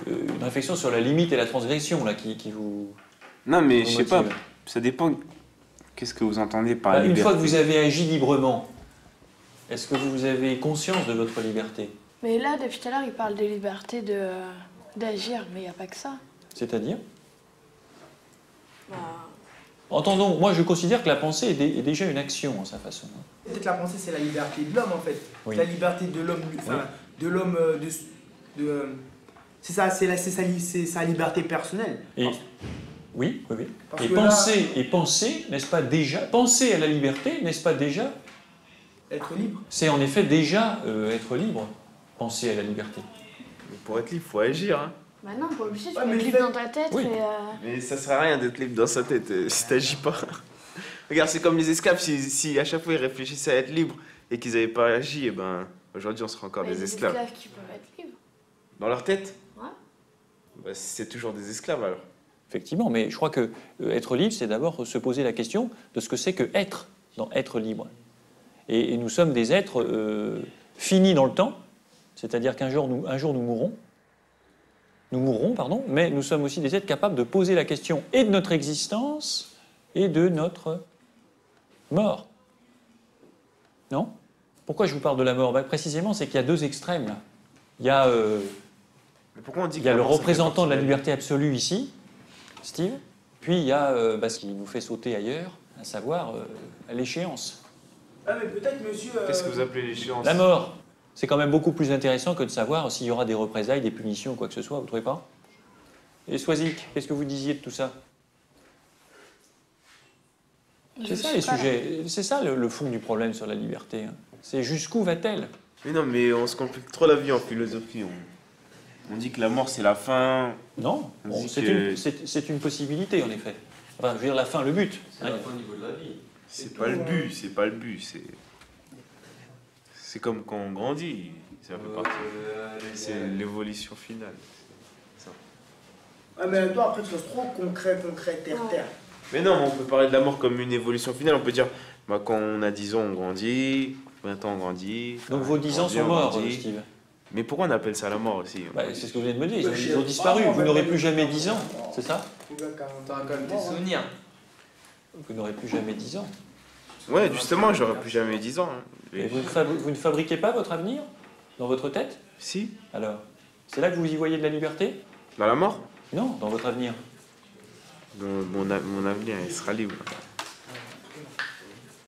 une réflexion sur la limite et la transgression là qui vous. Non, mais vous je sais pas, motive. ça dépend. Qu'est-ce que vous entendez par Une liberté? fois que vous avez agi librement, est-ce que vous avez conscience de votre liberté? Mais là, depuis tout à l'heure, il parle des libertés d'agir, mais il n'y a pas que ça. C'est-à-dire? Bah, Entendons, moi je considère que la pensée est déjà une action en sa façon. Peut-être la pensée, c'est la liberté de l'homme en fait. Oui. La liberté de l'homme, enfin, de l'homme, c'est ça, c'est sa liberté personnelle. Et, oui, oui, oui. Parce Et que penser, n'est-ce pas déjà, penser à la liberté, n'est-ce pas déjà être libre? C'est en effet déjà être libre, penser à la liberté. Mais pour être libre, il faut agir. Hein. bah non, pas obligé, tu Ouais, peux mais être le libre fait- dans ta tête Oui. et... Mais ça sert à rien d'être libre dans sa tête si t'agis pas. Regarde, c'est comme les esclaves, si à chaque fois ils réfléchissaient à être libres et qu'ils n'avaient pas agi, et ben aujourd'hui on serait encore mais des des esclaves. esclaves qui peuvent être libres. Dans leur tête? Ouais. Bah, c'est toujours des esclaves alors. Effectivement, mais je crois que être libre, c'est d'abord se poser la question de ce que c'est que être, dans être libre. Et nous sommes des êtres finis dans le temps, c'est-à-dire qu'un jour nous mourrons. Nous mourrons, pardon, mais nous sommes aussi des êtres capables de poser la question et de notre existence et de notre mort. Non? Pourquoi je vous parle de la mort? Ben, précisément, c'est qu'il y a deux extrêmes là. Il y a, Mais pourquoi on dit il y a que le la mort, ça fait représentant de la partie liberté absolue ici, Steve, puis il y a ce qui nous fait sauter ailleurs, à savoir l'échéance. Ah mais peut-être monsieur... Qu'est-ce que vous appelez l'échéance? La mort, c'est quand même beaucoup plus intéressant que de savoir s'il y aura des représailles, des punitions ou quoi que ce soit, vous ne trouvez pas? Et Soisic, qu'est-ce que vous disiez de tout ça? C'est ça les sujets, c'est ça le fond du problème sur la liberté. Hein. C'est jusqu'où va-t-elle? Mais non, mais on se complique trop la vie en philosophie. On dit que la mort c'est la fin. Non, On bon, dit c'est que- une possibilité en effet. Enfin, je veux dire la fin, le but. C'est la fin au niveau de la vie. C'est pas le but, c'est pas le but. C'est comme quand on grandit. Ça fait partie. C'est l'évolution finale. Ça. Ah mais toi après tu restes trop concret, terre. Mais non, mais on peut parler de la mort comme une évolution finale. On peut dire, bah, quand on a 10 ans, on grandit. 20 ans, on grandit. Donc vos 10 ans grandit, sont on morts, grandit. Steve. Mais pourquoi on appelle ça la mort aussi? Bah, c'est ce que vous venez de me dire, ils ont disparu. Vous n'aurez plus jamais 10 ans, c'est ça? T'auras quand même des souvenirs. Vous n'aurez plus jamais 10 ans. Ouais, justement, j'aurais plus jamais 10 ans. Hein. Et vous ne fabriquez pas votre avenir dans votre tête? Si. Alors, c'est là que vous y voyez de la liberté? Dans la mort? Non, dans votre avenir. Mon avenir, il sera libre.